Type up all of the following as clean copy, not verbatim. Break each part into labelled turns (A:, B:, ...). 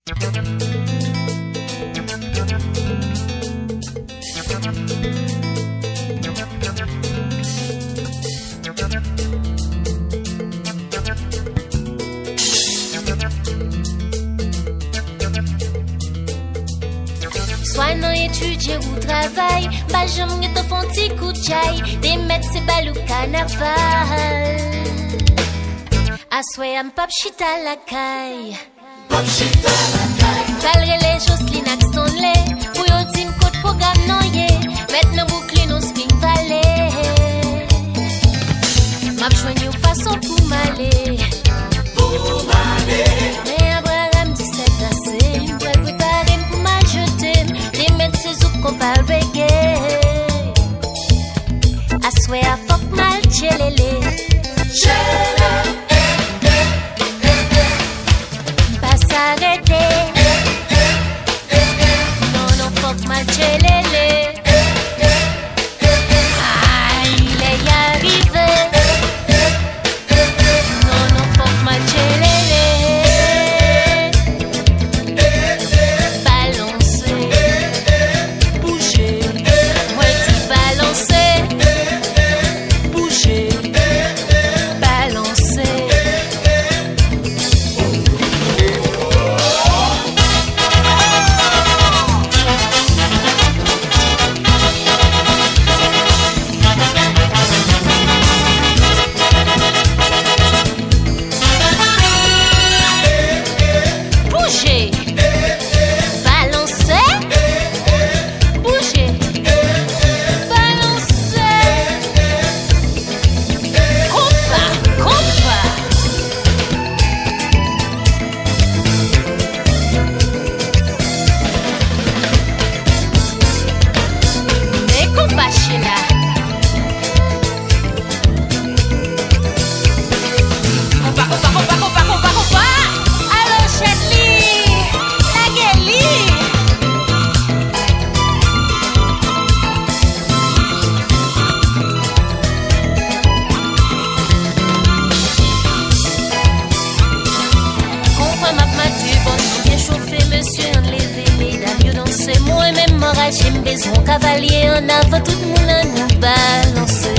A: Soit non étudier ou travail, bah j'aime te font petit coup de chaille, des mettre c'est balou carnaval. Assoy am pop shit à la caille. Pop shit à la caille. Palre les Jocelyne ak Stanley, pour yo team code programme non yé, maintenant boucler nos spring valley. M'a joigné une façon pour m'aller. Pour m'aller. Mais Abraham 17 assez, pour préparer pour mal jeter, les mettre ses ou qu'on parle reggae. Assoy à fuck mal chelele. Chelele. Non, non, fuck ma chelele. Ah, il est arrivé. Non, non, fuck ma chelele. Balancer, bouger, moi t'y balancer, bouger, balancer. J'ai besoin cavalier en avant tout le monde à nous balancer.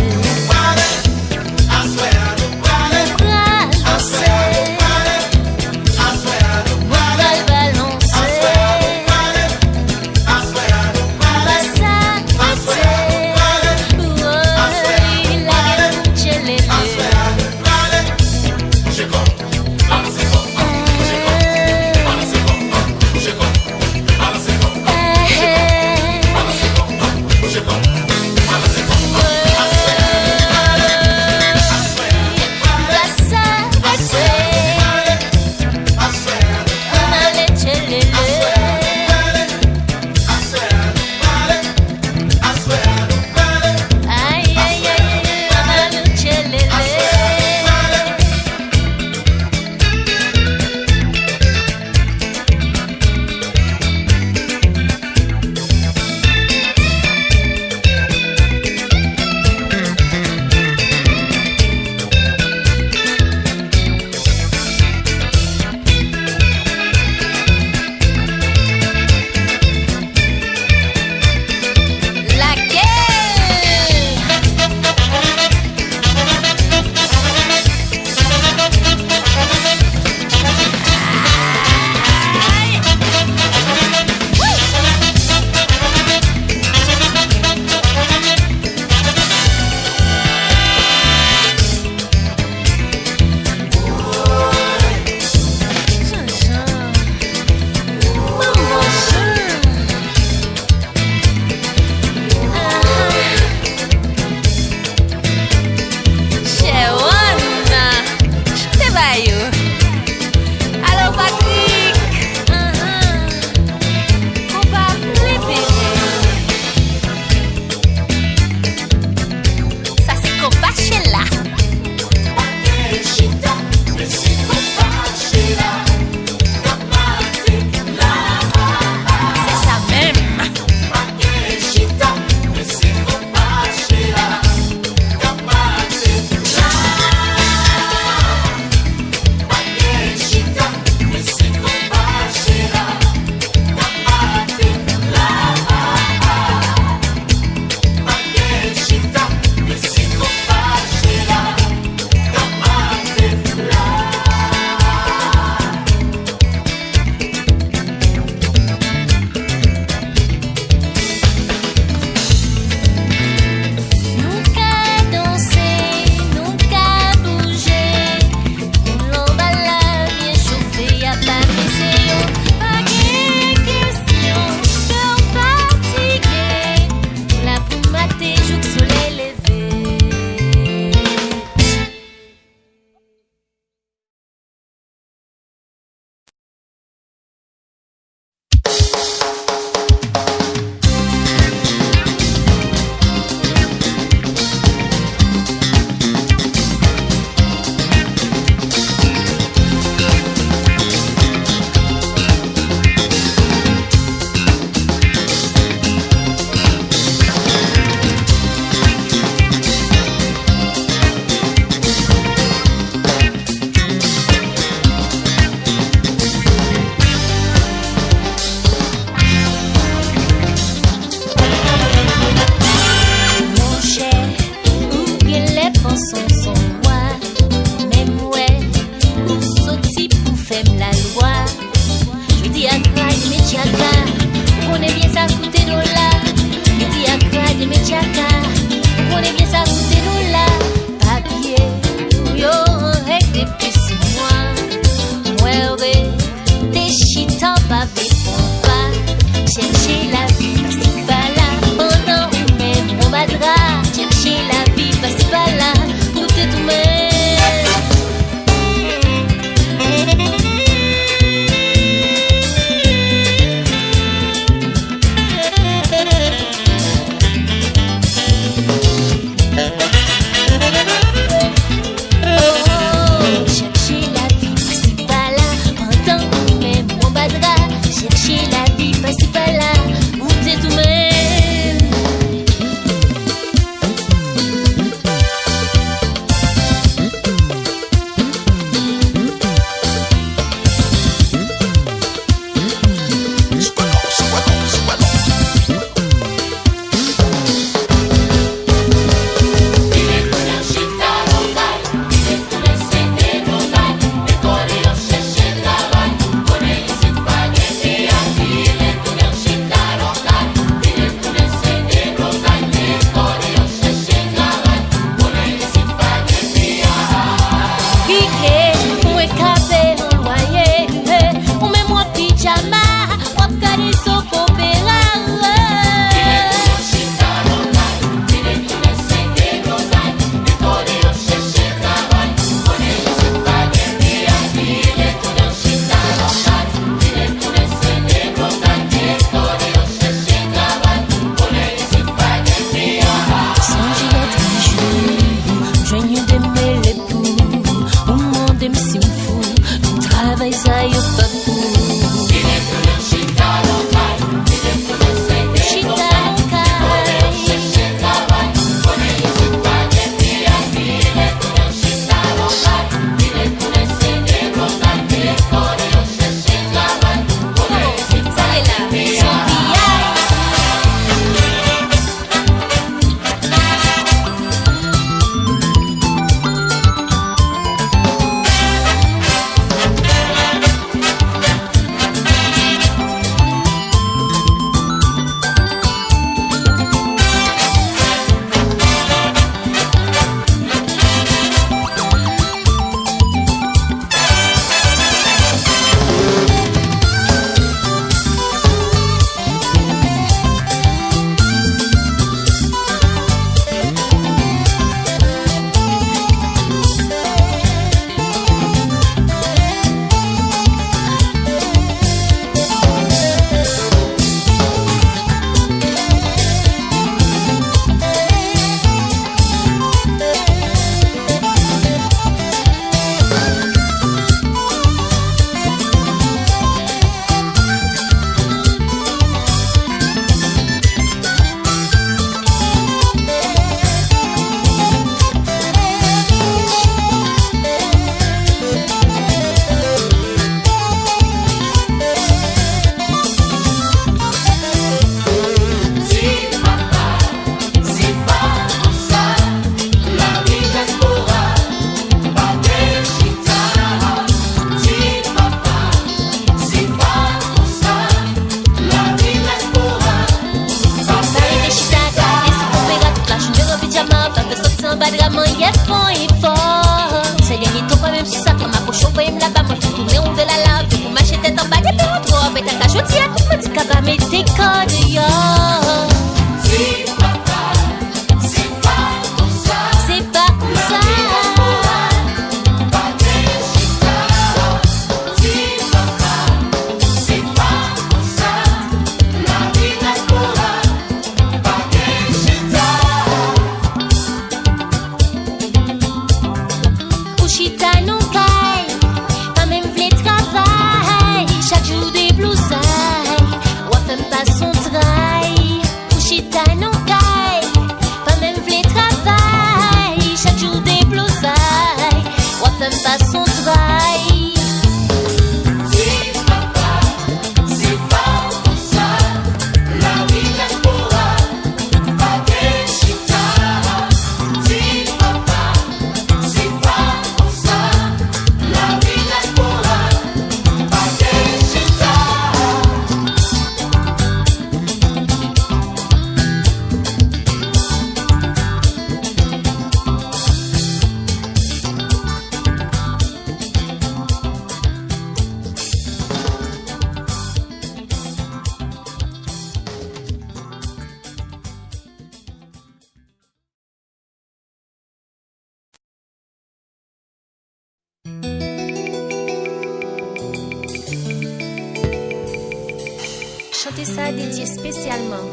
A: Chanter ça dédié spécialement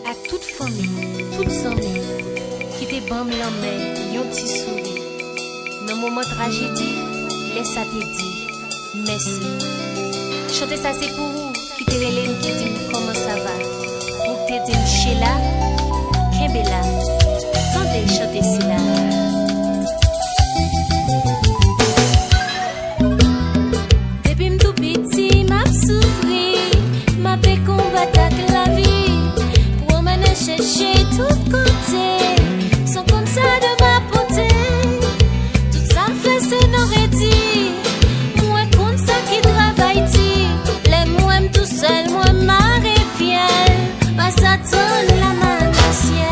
A: à toute famille, toutes amies qui te bam l'emmène, yon petit sourire. Dans le moment de tragédie, laisse ça te dire merci. Chanter ça c'est pour vous qui te relève, qui dit comment ça va. Pour te dire Sheila, Kembela, tendez chanter si là. Chercher tout côté, sont comme ça de ma beauté. Tout ça fait c'est n'aurait dit. Moi compte ça qui travaille dit. Les moi tout seul, moi marre fiel. Pas s'attendre la main au ciel.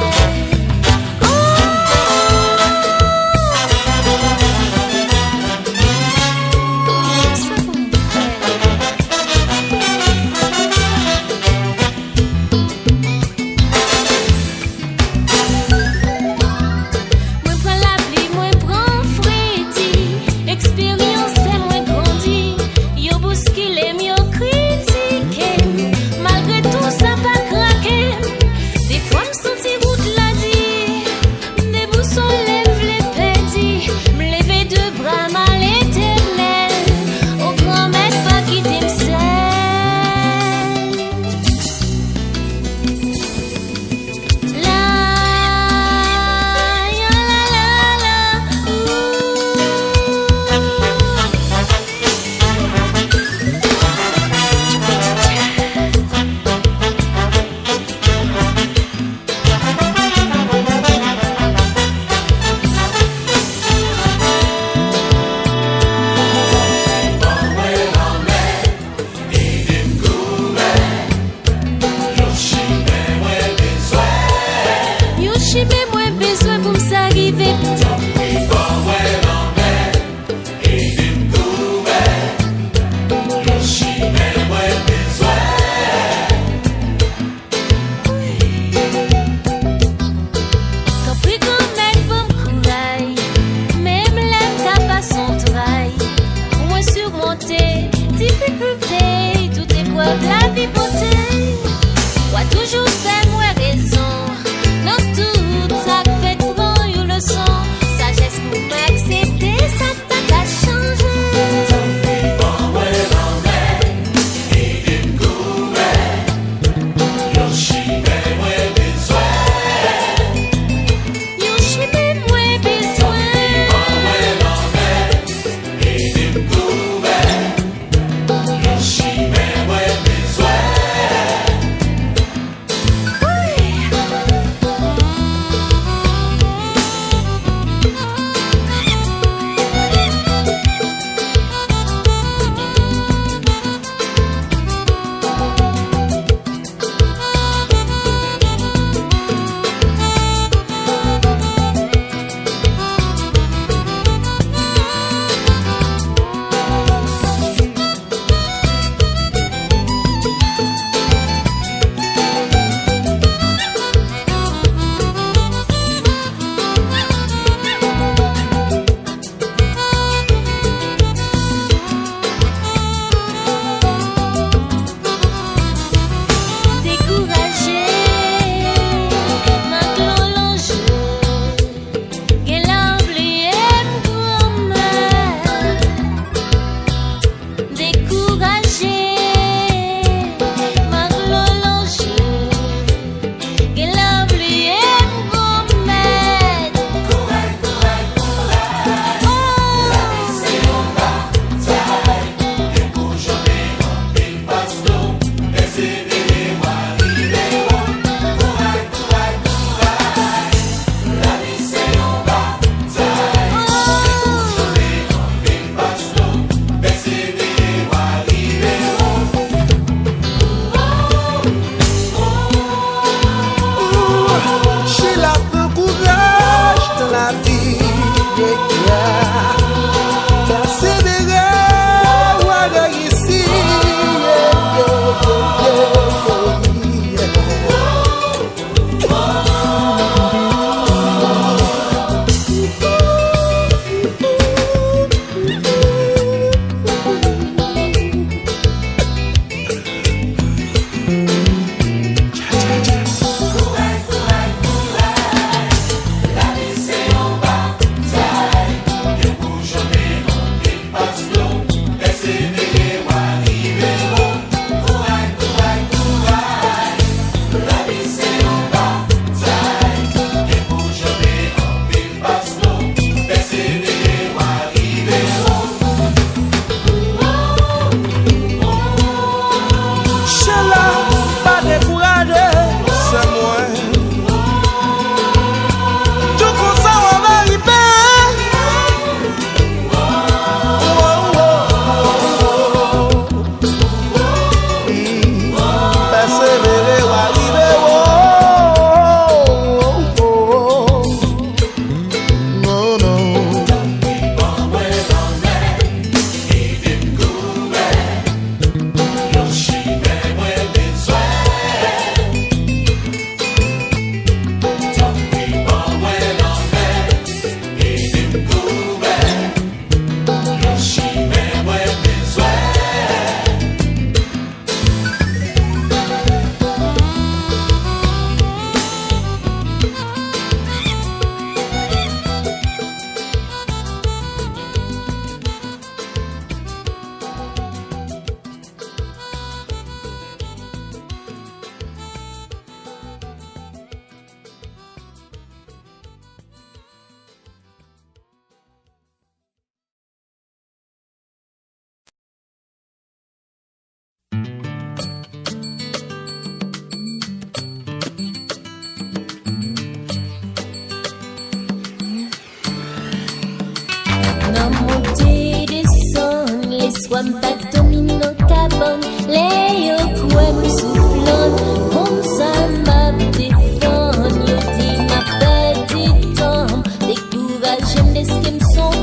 A: Difficulté, tout épreuve, la vie beauté. Moi toujours c'est moi raison. Dans tout ça fait prendre une leçon. Sagesse pour m'accepter, ça t'a qu'à changer.
B: Persévérer, ou aller ici, yeah, yeah, yeah, yeah.
A: soit m'pas domino cabane, les yo koué m'soufflon, comme ça m'a défendu, yo dit m'a petit homme, décourage m'des qui m'sont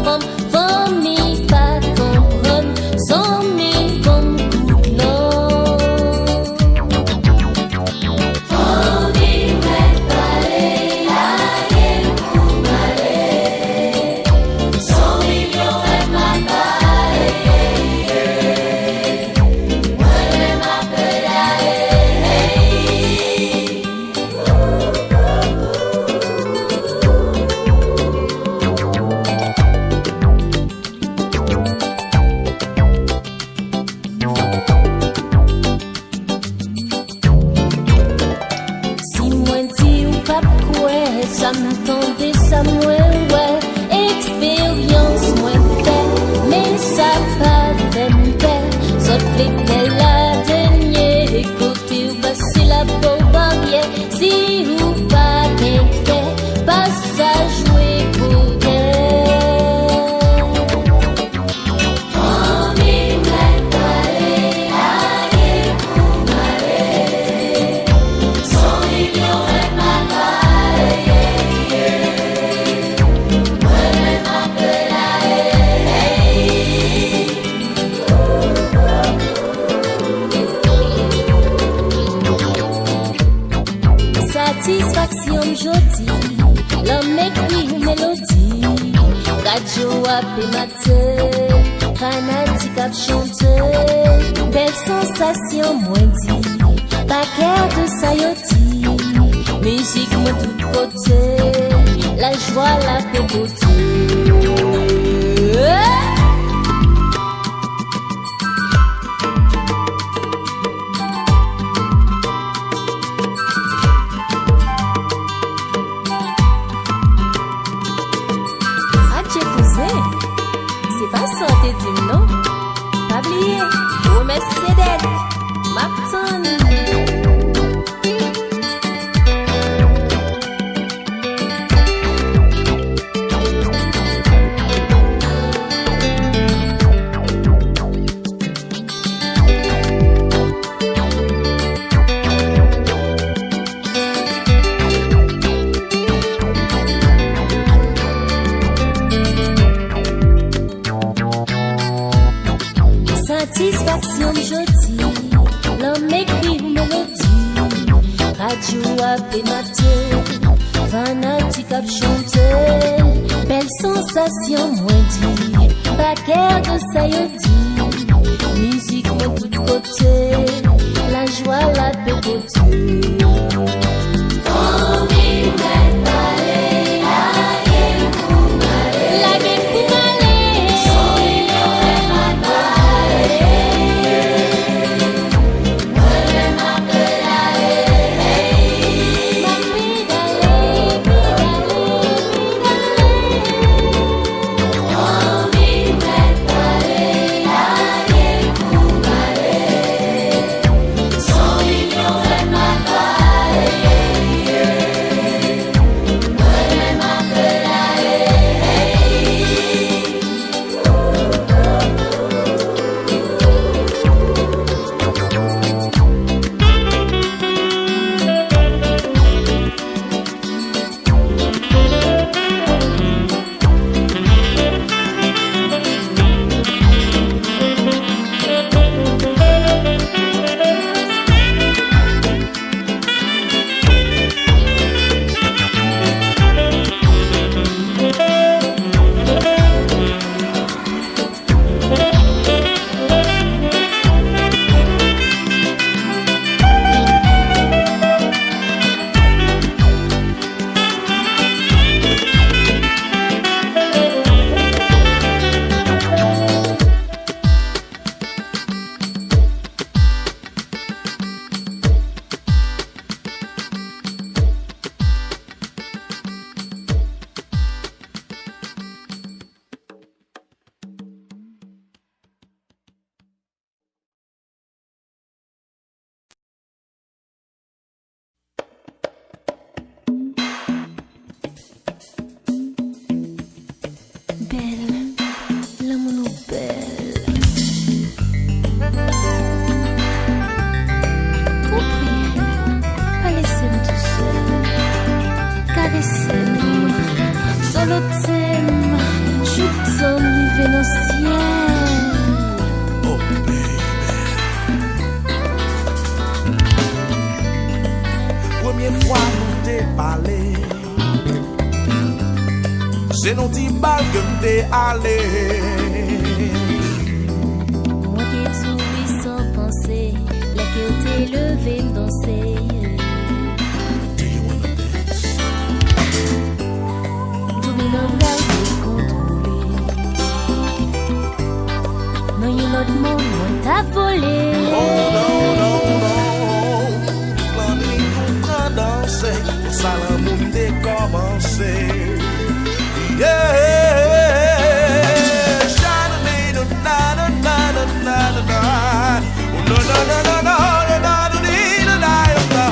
A: famille pas comprendre, sans mes comme couplon. Famille m'a parlé, aïe pour m'aller, 100 millions elle m'a parlé, moi elle m'appelle si moi dis ou pas quoi, ça me tente, ça me ouais, expérience moi fait, mais ça pas fait m'père, sauf que la dernière côté ou passer la beau barrière, si ou pas qu'un pas ça jouer pour famille m'a parlé, aïe pour m'aller, 100 millions elle m'a parlé, moi elle m'appelle satisfaction jodi, l'homme écrit une mélodie, radio appelé matin, fanatique ap chante, belle sensation moins dit, paquet de ça yo dit, musique moi tout côté, la joie la pépote. C'est pas ça, t'es dit non? Pas oublié, oh Mercedes, Martin. Satisfaction jodi, l'homme écrit une mélodie, radio appelé matin, fanatique ap chante, belle sensation moins dit, paquet de ça yo dit, musique moi tout côté, la joie la pépote. Famille m'a parlé, aïe pour m'aller, la gueule pour m'aller, 100 millions elle m'a parlé.
B: parler. C'est non ti bal que t'es allé.
A: Moi qui souris sans penser, là que t'es levé danser.
B: Do you wanna dance?
A: Tout le monde va contrôler. Non, il y a l'autre monde, moi t'as volé.
B: Oh non, non, non. L'on n'y comprend danser, pour ça le monde est commencé. Yeah, shine na na na na na na na. Oh no no no no no no no no need a lie of the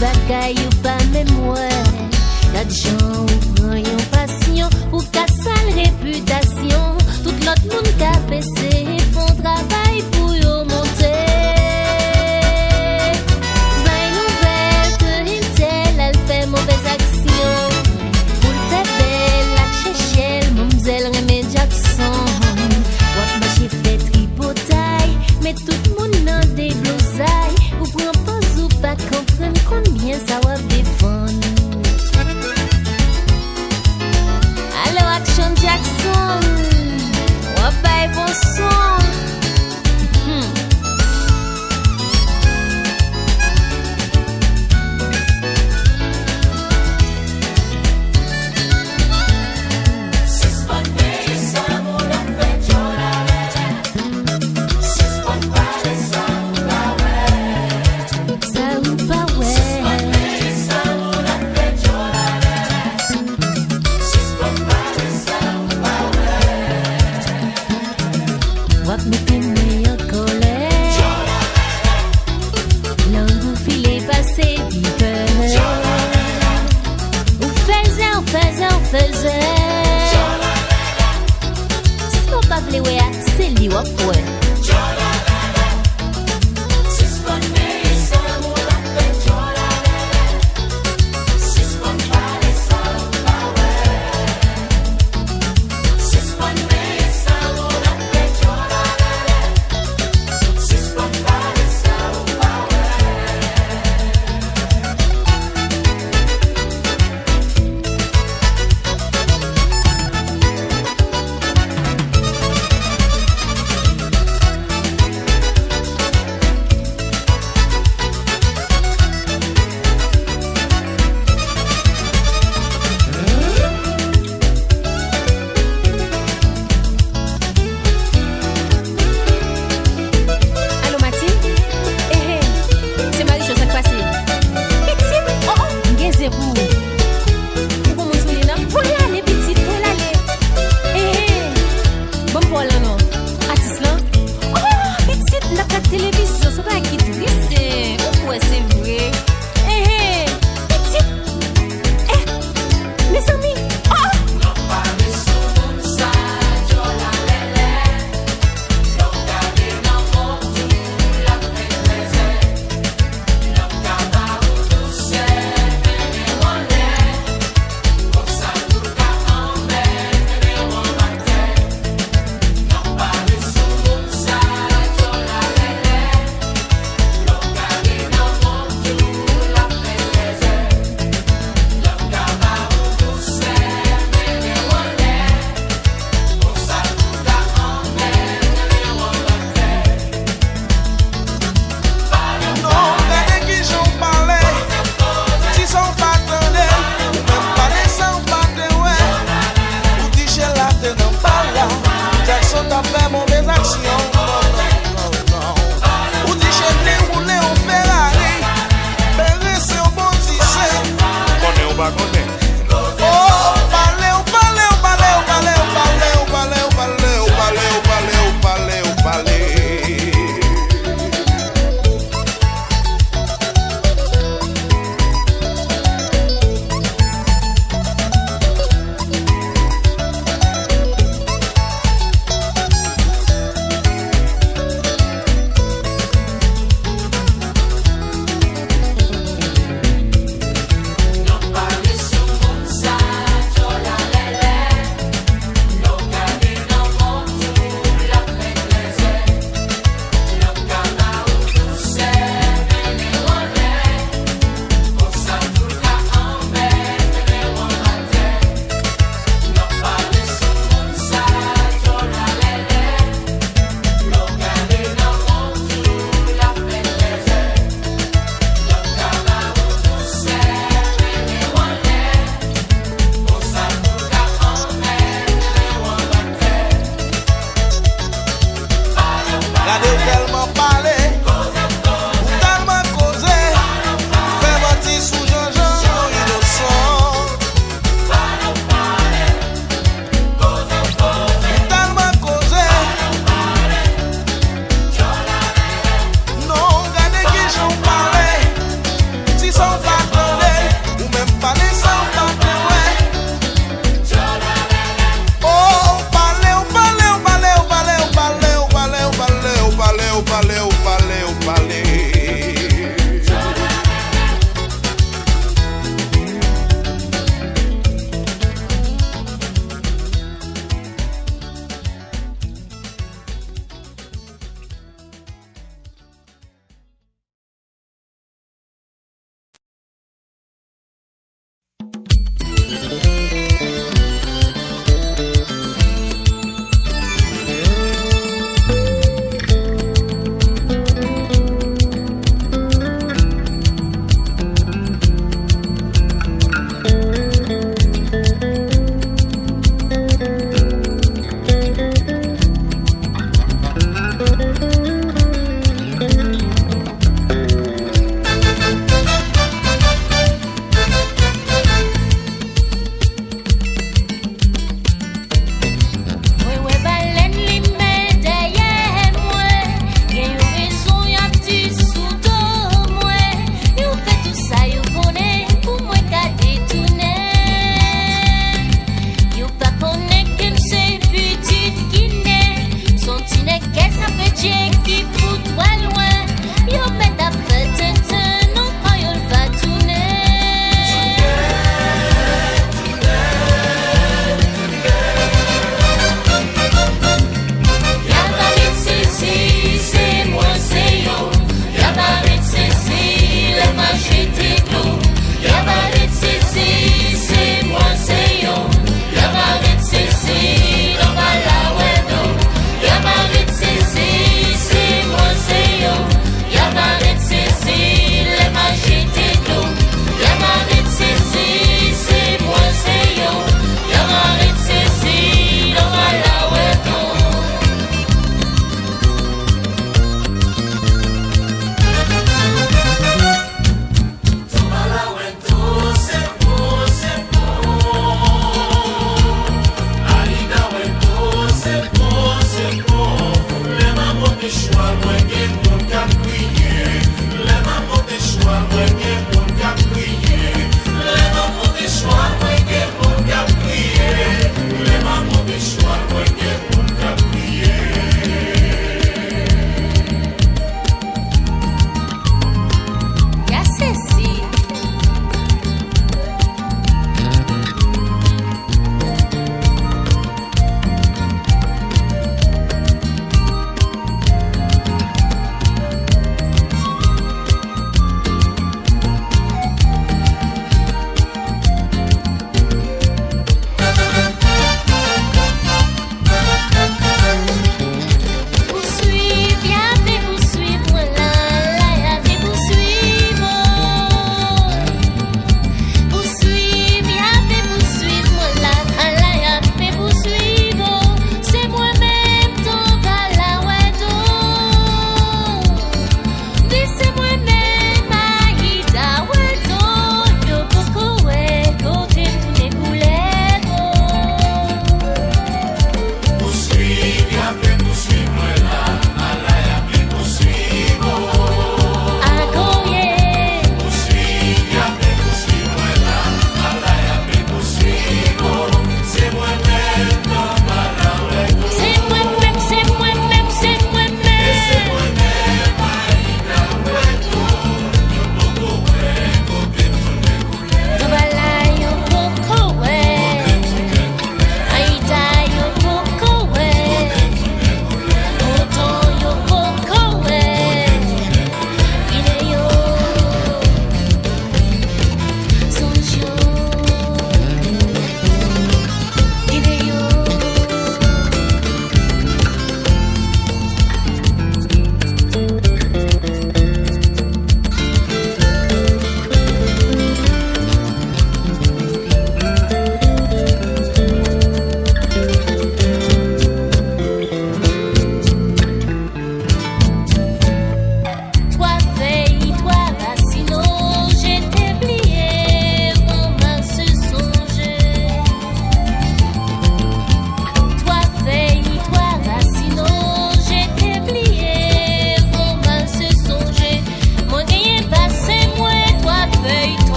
A: bagay ou pas mémoire. Y'a des gens ou prend yon passion ou ka sale réputation. Tout l'autre monde ka baissé font travail pour yo monter. Ben nouvelle que une telle elle fait mauvaise action. Pour le faire belle la chéchelle Mamzelle Remé Jackson. Wap marché fait tripotaille mais tout le monde n'a des blousailles. Ou prend pas ou pas comprendre combien ça va défendre. Allo Action Jackson, wap bay bon son. C'est lui wap ouais.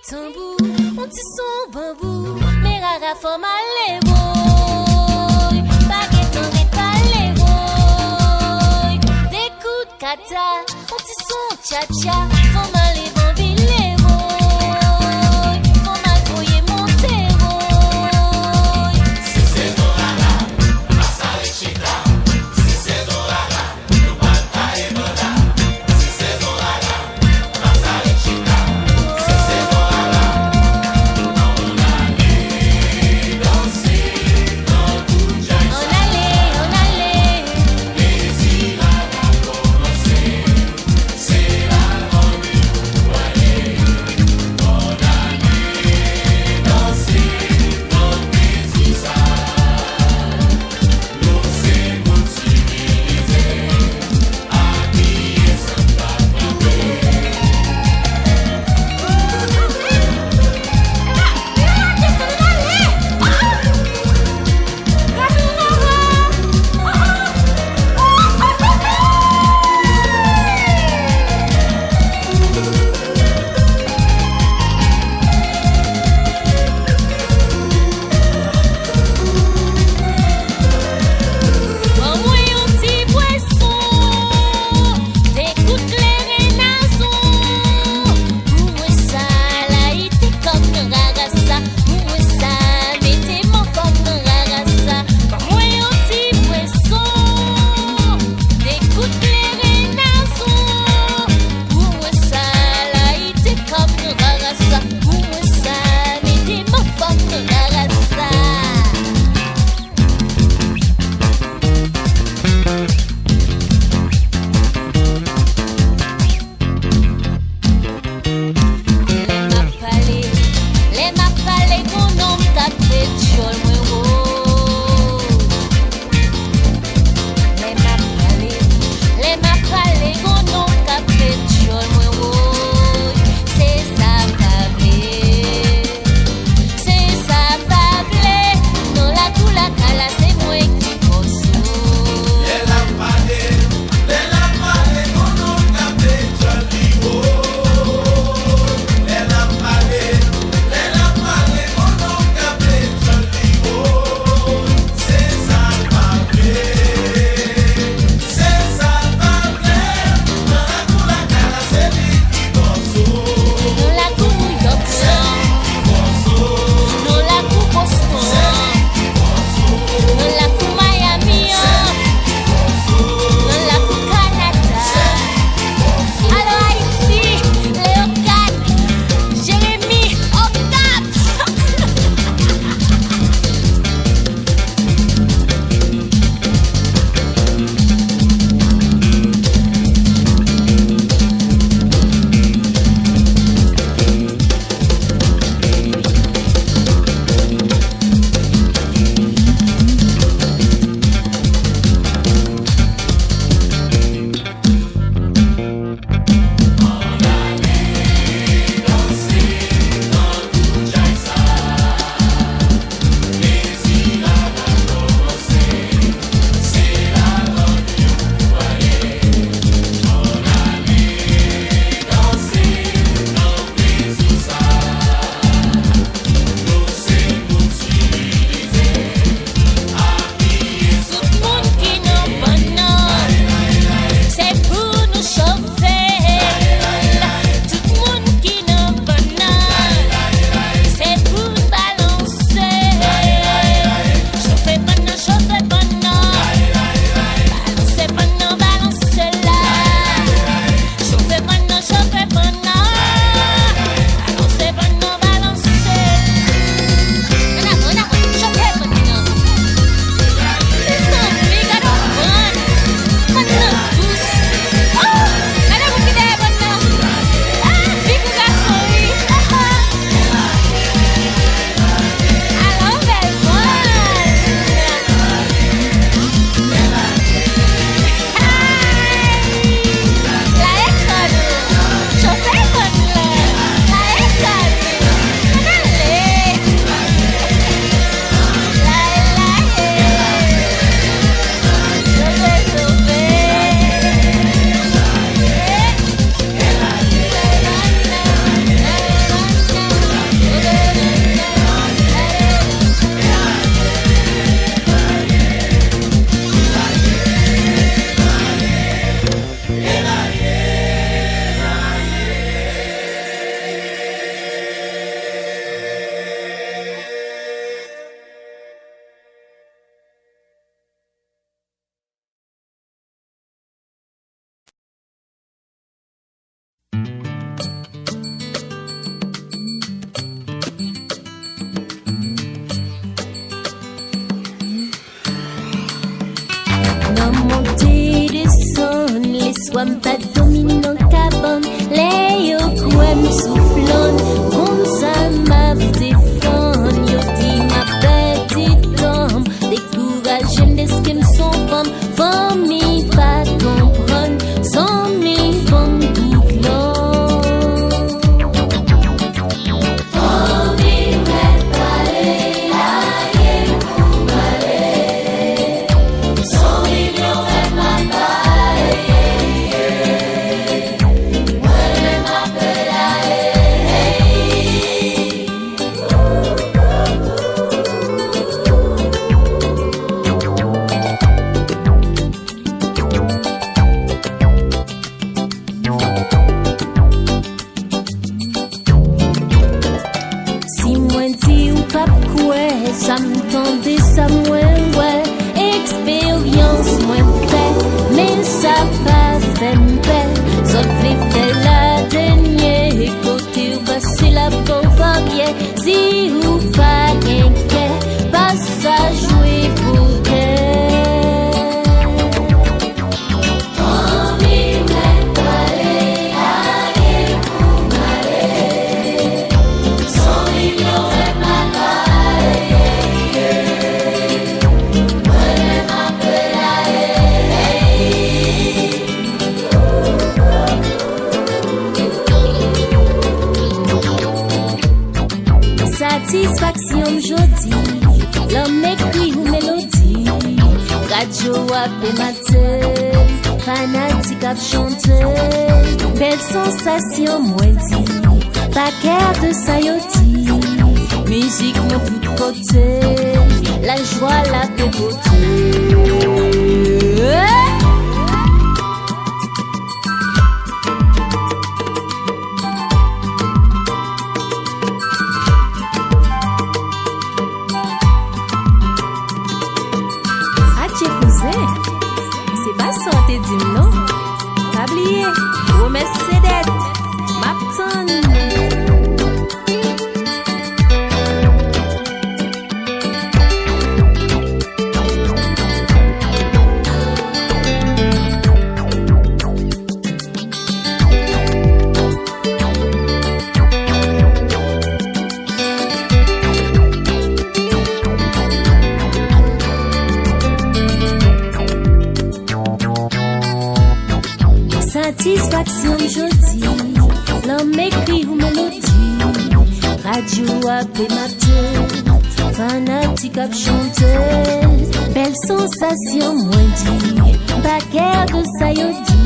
A: tambour, on ti son bambou, mais rara femme aller boy, pas qu'étant des palais boy, des coups de kata, on ti son cha-cha, femme aller bambile boy, femme mal voyer monter boy.
C: Si c'est Dorada, passa les chita. Si c'est Dorada, nous bata et boda. Si c'est Dorada, passa les chita. Si c'est Dorada, on allait danser dans tout Jaïsa.
A: On allait.
C: Les îles à commencer, c'est la rendez-vous.
A: soit m'pas dominant cabane, les yo kouem soufflon, comme ça m'a défend, yo dit ma petite homme, découragé d'est-ce qu'elle sont femme, famille pas comprendre, sans mi femme tout l'homme. Ça m'tendait, ça moins ouais, expérience moins fait, mais ça pas fait m'paix. Sauf les faits la dernière, côté ou bas c'est la pauvre vieille. Si ou pas inquiet, pas ça jouer pour qu'elle. Satisfaction jodi, l'homme écrit ou mélodie, radio appé matin, fanatique ap chanter, belle sensation moins dit, paquet de sayoti, musique mon tout côté, la joie la beauté. C'est pas santé du non, pas oublié, remercie d'être Mapton. Satisfaction jodi, l'homme écrit ou mélodie, radio appé matin, fanatique ap chanter, belle sensation moins dit, paquet de sayodi,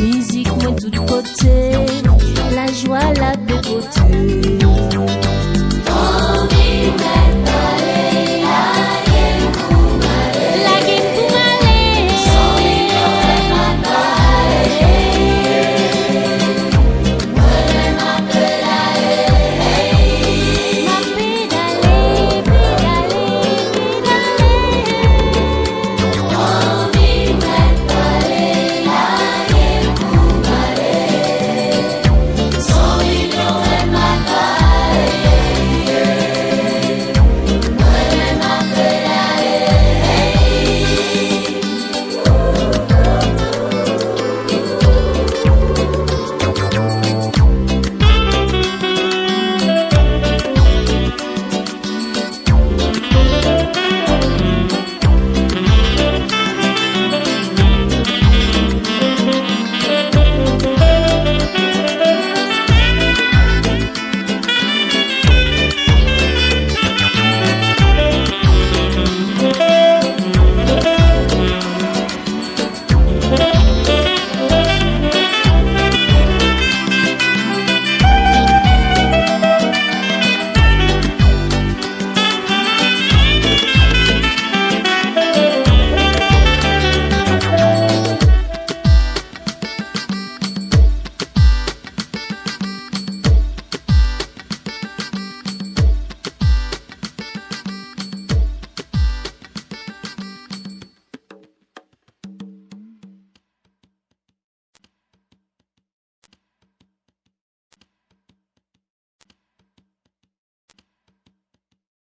A: musique moins tout côté, la joie